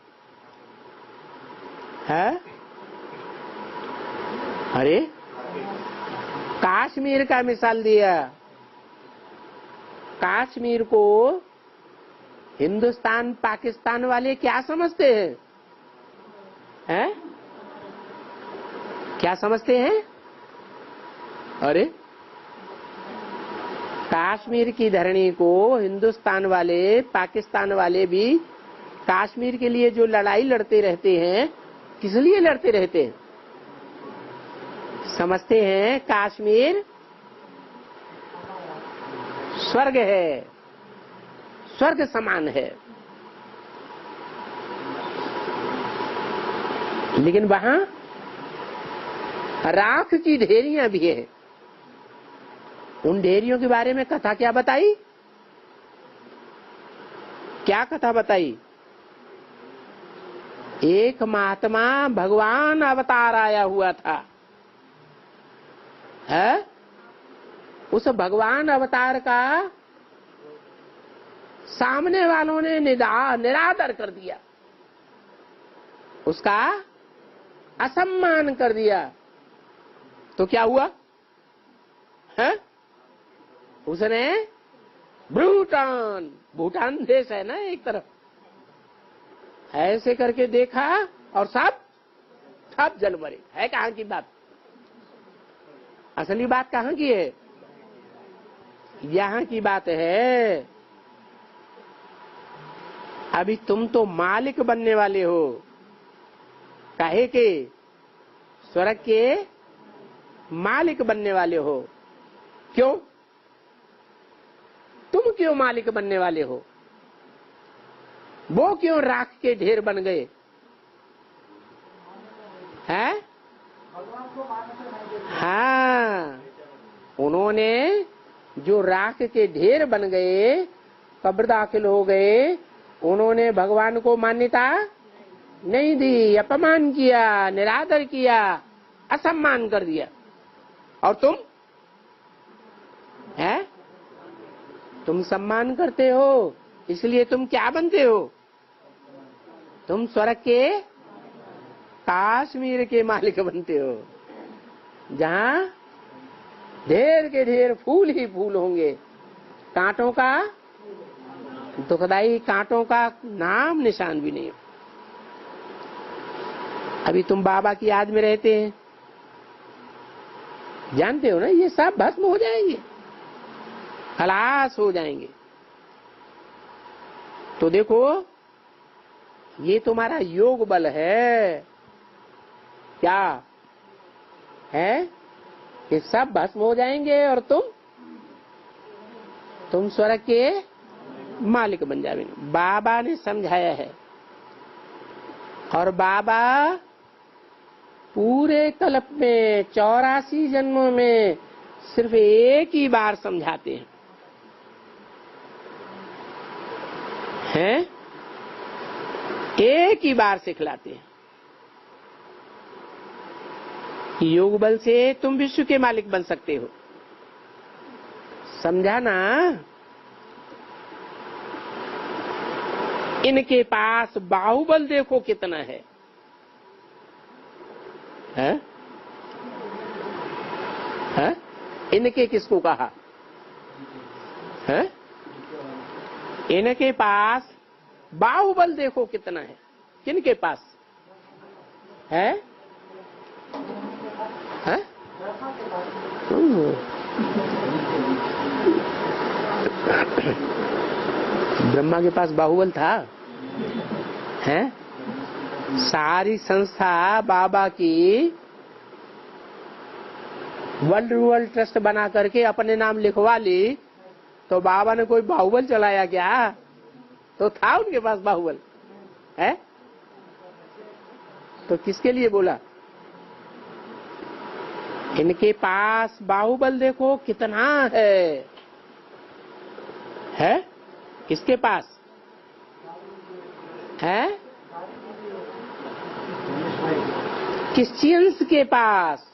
है? अरे काश्मीर का मिसाल दिया। काश्मीर को हिंदुस्तान पाकिस्तान वाले क्या समझते हैं? हैं? क्या समझते हैं? अरे काश्मीर की धरणी को हिंदुस्तान वाले, पाकिस्तान वाले भी काश्मीर के लिए जो लड़ाई लड़ते रहते हैं, किस लिए लड़ते रहते हैं? समझते हैं काश्मीर स्वर्ग है, स्वर्ग समान है। लेकिन वहां राख की ढेरियां भी है। उन ढेरियों के बारे में कथा क्या बताई? क्या कथा बताई? एक महात्मा भगवान अवतार आया हुआ था, है? उस भगवान अवतार का सामने वालों ने निरादर कर दिया, उसका असम्मान कर दिया। तो क्या हुआ है? उसने भूटान देश है ना एक तरफ, ऐसे करके देखा और सब जल मरे। है कहाँ की बात? असली बात कहाँ की है? यहाँ की बात है। अभी तुम तो मालिक बनने वाले हो, काहे के? स्वर्ग के मालिक बनने वाले हो। क्यों? तुम क्यों मालिक बनने वाले हो? वो क्यों राख के ढेर बन गए हैं? हाँ, उन्होंने जो राख के ढेर बन गए, कब्र दाखिल हो गए, उन्होंने भगवान को मान्यता नहीं दी, अपमान किया, निरादर किया, असम्मान कर दिया। और तुम है, तुम सम्मान करते हो, इसलिए तुम क्या बनते हो? तुम स्वर्ग के काश्मीर के मालिक बनते हो, जहां ढेर के ढेर फूल ही फूल होंगे, कांटों का, दुखदाई कांटों का नाम निशान भी नहीं। अभी तुम बाबा की याद में रहते हैं, जानते हो ना ये सब भस्म हो जाएंगे, खलास हो जाएंगे। तो देखो ये तुम्हारा योग बल है। क्या है? ये सब भस्म हो जाएंगे और तुम स्वर्ग के मालिक बन जाएंगे। बाबा ने समझाया है, और बाबा पूरे कल्प में 84 जन्मों में सिर्फ एक ही बार समझाते हैं? एक ही बार सिखलाते हैं। योग बल से तुम विश्व के मालिक बन सकते हो। समझा ना? इनके पास बाहुबल देखो कितना है? हैं? इनके किसको कहा? इनके पास बाहुबल देखो कितना है। किनके पास है? है? ब्रह्मा के पास बाहुबल था? है? सारी संस्था बाबा की वर्ल्ड रूरल ट्रस्ट बना करके अपने नाम लिखवा ली, तो बाबा ने कोई बाहुबल चलाया क्या? तो था उनके पास बाहुबल है? तो किसके लिए बोला? इनके पास बाहुबल देखो कितना है? किसके पास है? क्रिश्चियंस के पास।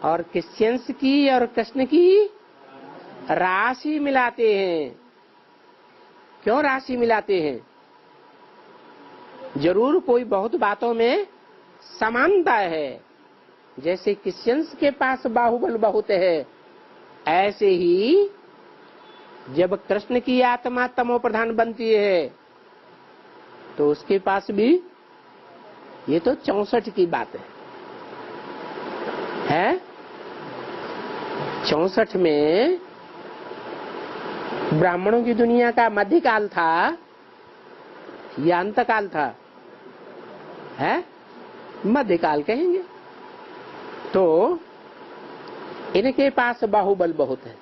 और क्रिश्चियंस की और कृष्ण की राशि मिलाते हैं। क्यों राशि मिलाते हैं? जरूर कोई बहुत बातों में समानता है। जैसे क्रिश्चियंस के पास बाहुबल बहुत है, ऐसे ही जब कृष्ण की आत्मा तमो प्रधान बनती है तो उसके पास भी, ये तो 64 की बात है? 64 में ब्राह्मणों की दुनिया का मध्यकाल था या अंतकाल था? है? मध्यकाल कहेंगे। तो इनके पास बाहुबल बहुत है,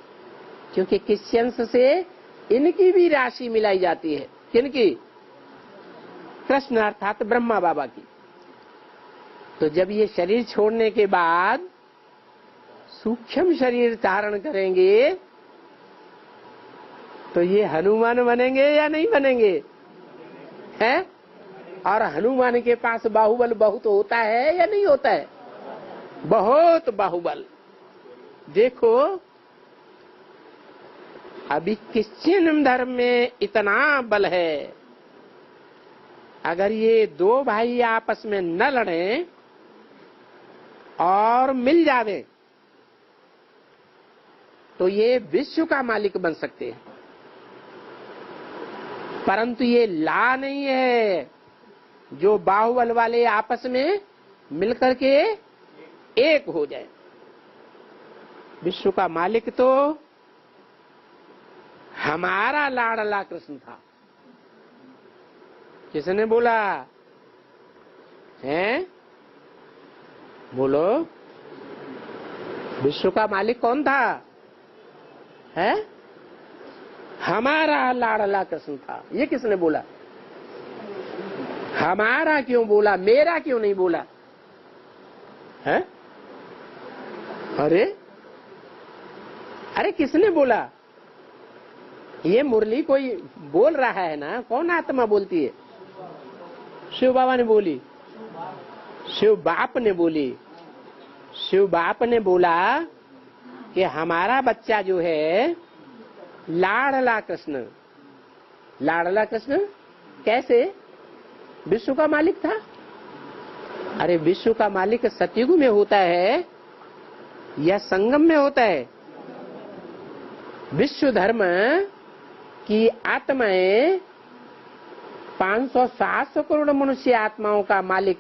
क्योंकि क्रिश्चियंस से इनकी भी राशि मिलाई जाती है। किनकी? कृष्ण अर्थात ब्रह्मा बाबा की। तो जब ये शरीर छोड़ने के बाद सूक्ष्म शरीर धारण करेंगे तो ये हनुमान बनेंगे या नहीं बनेंगे? हैं? और हनुमान के पास बाहुबल बहुत होता है या नहीं होता है? बहुत बाहुबल। देखो अभी क्रिश्चियन धर्म में इतना बल है, अगर ये दो भाई आपस में न लड़ें और मिल जावे तो ये विश्व का मालिक बन सकते हैं। परंतु ये ला नहीं है जो बाहुबल वाले आपस में मिलकर के एक हो जाए। विश्व का मालिक तो हमारा लाडला कृष्ण था। किसने बोला है? बोलो, विश्व का मालिक कौन था? है? हमारा लाडला कृष्ण था। ये किसने बोला? हमारा क्यों बोला, मेरा क्यों नहीं बोला? है? अरे अरे किसने बोला? ये मुरली कोई बोल रहा है ना, कौन आत्मा बोलती है? शिव बाबा ने बोली, शिव बाप ने बोली। शिव बाप ने बोला कि हमारा बच्चा जो है लाडला कृष्ण। लाडला कृष्ण कैसे? विश्व का मालिक था। अरे विश्व का मालिक सतयुग में होता है या संगम में होता है? विश्व धर्म की आत्माएं 500-700 करोड़ मनुष्य आत्माओं का मालिक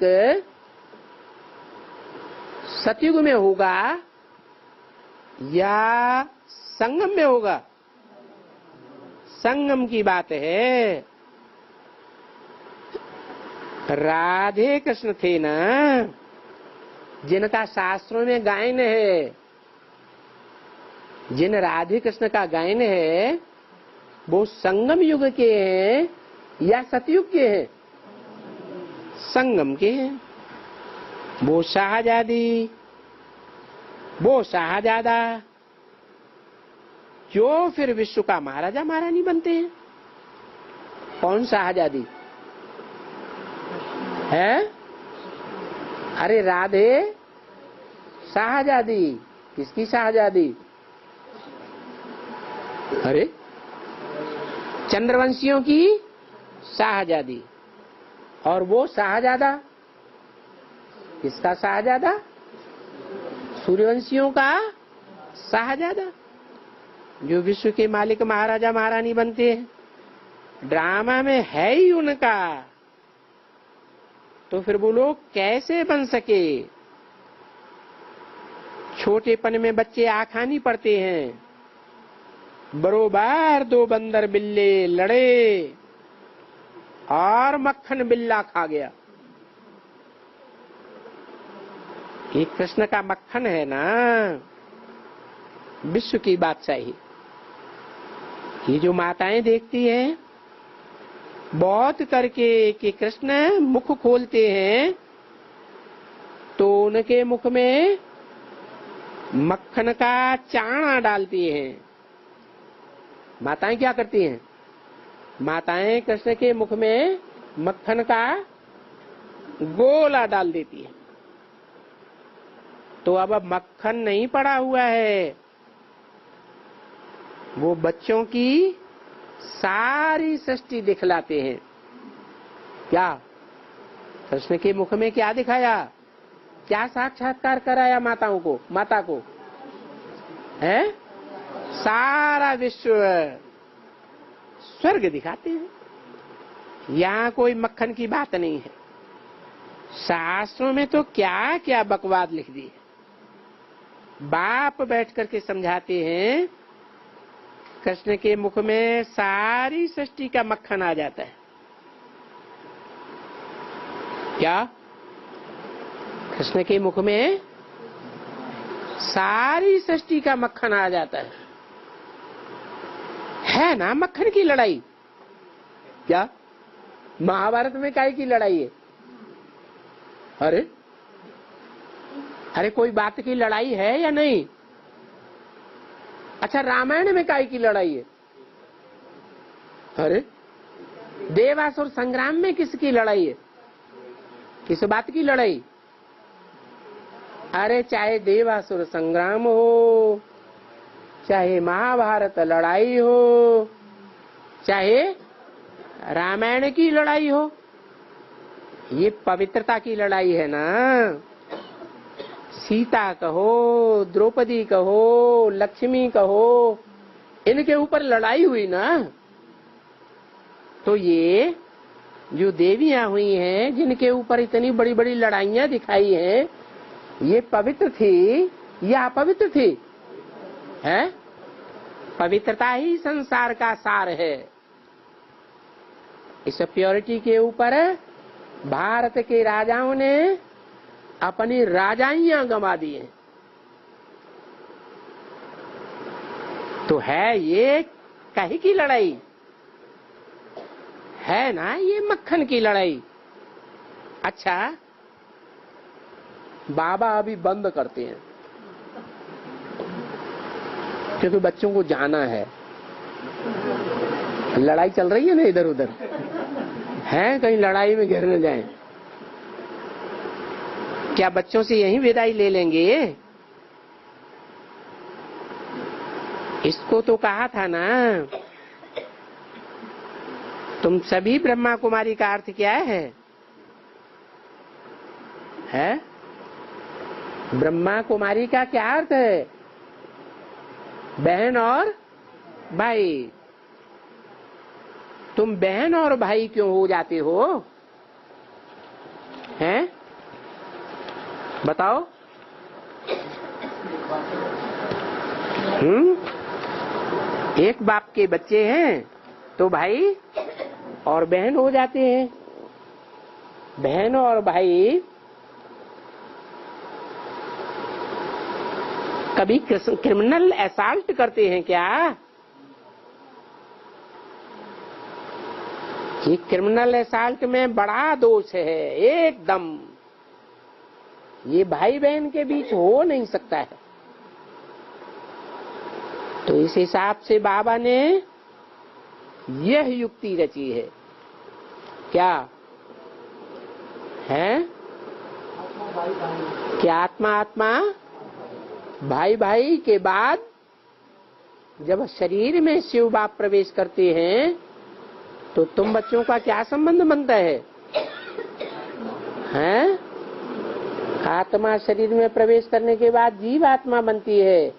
सतयुग में होगा या संगम में होगा? संगम की बात है। राधे कृष्ण थे ना, जिनका शास्त्रों में गायन है, जिन राधे कृष्ण का गायन है वो संगम युग के हैं या सतयुग के हैं? संगम के हैं। वो शाहजादी, वो शाहजादा क्यों फिर विश्व का महाराजा महारानी बनते हैं? कौन शाहजादी है? अरे राधे शाहजादी। किसकी शाहजादी? अरे चंद्रवंशियों की शाहजादी। और वो शाहजादा किसका शाहजादा? सूर्यवंशियों का शाहजादा, जो विश्व के मालिक महाराजा महारानी बनते हैं। ड्रामा में है ही उनका, तो फिर वो लोग कैसे बन सके? छोटेपन में बच्चे आखानी पढ़ते हैं, बरोबर दो बंदर बिल्ले लड़े और मक्खन बिल्ला खा गया। ये कृष्ण का मक्खन है ना, विश्व की बादशाही। ये जो माताएं देखती हैं बहुत करके कि कृष्ण मुख खोलते हैं तो उनके मुख में मक्खन का चाणा डालती हैं। माताएं क्या करती हैं? माताएं कृष्ण के मुख में मक्खन का गोला डाल देती है। तो अब मक्खन नहीं पड़ा हुआ है, वो बच्चों की सारी सृष्टि दिखलाते हैं। क्या कृष्ण के मुख में क्या दिखाया? क्या साक्षात्कार कराया माताओं को? माता को है सारा विश्व स्वर्ग दिखाते हैं। यहाँ कोई मक्खन की बात नहीं है। शास्त्रों में तो क्या क्या बकवाद लिख दी है। बाप बैठ करके समझाते हैं कृष्ण के मुख में सारी सृष्टि का मक्खन आ जाता है। क्या कृष्ण के मुख में सारी सृष्टि का मक्खन आ जाता है ना? मक्खन की लड़ाई क्या महाभारत में काय की लड़ाई है? अरे कोई बात की लड़ाई है या नहीं? अच्छा, रामायण में काय की लड़ाई है? अरे देवासुर संग्राम में किसकी लड़ाई है? किस बात की लड़ाई? अरे चाहे देवासुर संग्राम हो, चाहे महाभारत लड़ाई हो, चाहे रामायण की लड़ाई हो, ये पवित्रता की लड़ाई है ना। सीता कहो, द्रौपदी कहो, लक्ष्मी कहो, इनके ऊपर लड़ाई हुई ना। तो ये जो देवियां हुई हैं जिनके ऊपर इतनी बड़ी बड़ी लड़ाइयां दिखाई हैं, ये पवित्र थी या अपवित्र थी? है पवित्रता ही संसार का सार है। इस प्योरिटी के ऊपर भारत के राजाओं ने अपनी राजाइयां गंवा दी हैं। तो है ये कहीं की लड़ाई है ना, ये मक्खन की लड़ाई। अच्छा, बाबा अभी बंद करते हैं क्योंकि बच्चों को जाना है। लड़ाई चल रही है ना इधर उधर, है कहीं लड़ाई में घिर न जाए। क्या बच्चों से यहीं विदाई ले लेंगे? इसको तो कहा था ना, तुम सभी ब्रह्मा कुमारी का अर्थ क्या है? ब्रह्मा कुमारी का क्या अर्थ है? बहन और भाई। तुम बहन और भाई क्यों हो जाते हो? हैं? बताओ। एक बाप के बच्चे हैं तो भाई और बहन हो जाते हैं। बहन और भाई कभी क्रिमिनल असॉल्ट करते हैं क्या? ये क्रिमिनल असॉल्ट में बड़ा दोष है एकदम। ये भाई बहन के बीच हो नहीं सकता है। तो इस हिसाब से बाबा ने यह युक्ति रची है। क्या है? क्या आत्मा आत्मा भाई भाई के बाद जब शरीर में शिव बाप प्रवेश करते हैं तो तुम बच्चों का क्या संबंध बनता है? हैं? आत्मा शरीर में प्रवेश करने के बाद जीव आत्मा बनती है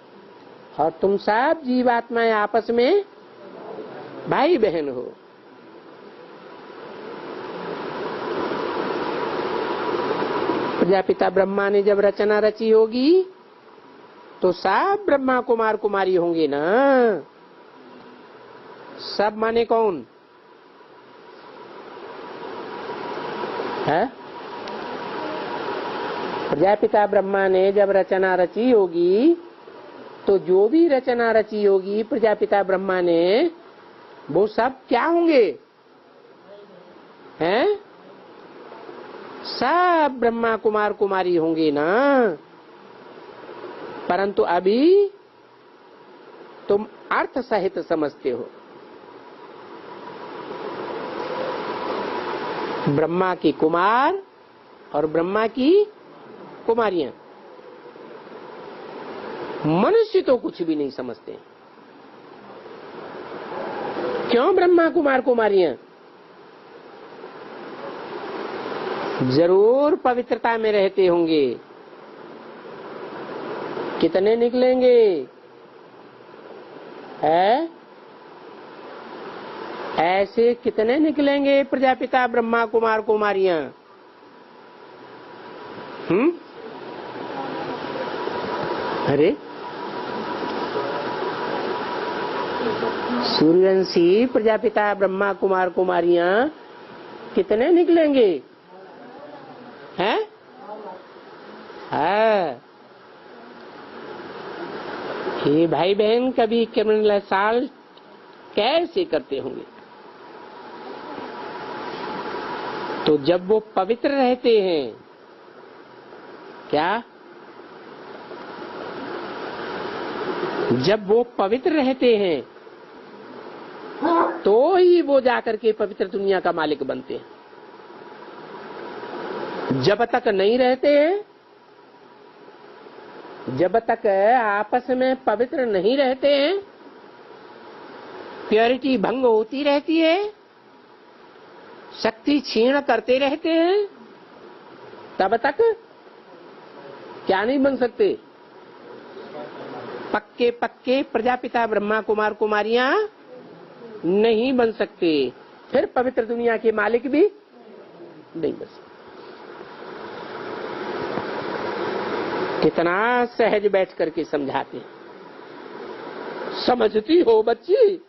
और तुम सब जीव आत्माएं आपस में भाई बहन हो। प्रजापिता ब्रह्मा ने जब रचना रची होगी तो सब ब्रह्मा कुमार कुमारी होंगे ना। सब माने कौन है? प्रजापिता ब्रह्मा ने जब रचना रची होगी तो जो भी रचना रची होगी प्रजापिता ब्रह्मा ने, वो सब क्या होंगे? हैं? सब ब्रह्मा कुमार कुमारी होंगे ना। परंतु अभी तुम अर्थ सहित समझते हो। ब्रह्मा की कुमार और ब्रह्मा की कुमारियां। मनुष्य तो कुछ भी नहीं समझते। क्यों ब्रह्मा कुमार कुमारियां? जरूर पवित्रता में रहते होंगे। कितने निकलेंगे? है ऐसे कितने निकलेंगे प्रजापिता ब्रह्मा कुमार कुमारियां? अरे सूर्यवंशी प्रजापिता ब्रह्मा कुमार कुमारियां कितने निकलेंगे? हैं? ये भाई बहन कभी क्रिमिनल साल कैसे करते होंगे? तो जब वो पवित्र रहते हैं, क्या जब वो पवित्र रहते हैं तो ही वो जाकर के पवित्र दुनिया का मालिक बनते हैं। जब तक नहीं रहते हैं, जब तक आपस में पवित्र नहीं रहते हैं, प्योरिटी भंग होती रहती है, शक्ति क्षीण करते रहते हैं, तब तक क्या नहीं बन सकते? पक्के पक्के प्रजापिता ब्रह्मा कुमार कुमारियां नहीं बन सकते। फिर पवित्र दुनिया के मालिक भी नहीं बन सकते। कितना सहज बैठ करके समझाते हैं। समझती हो बच्ची?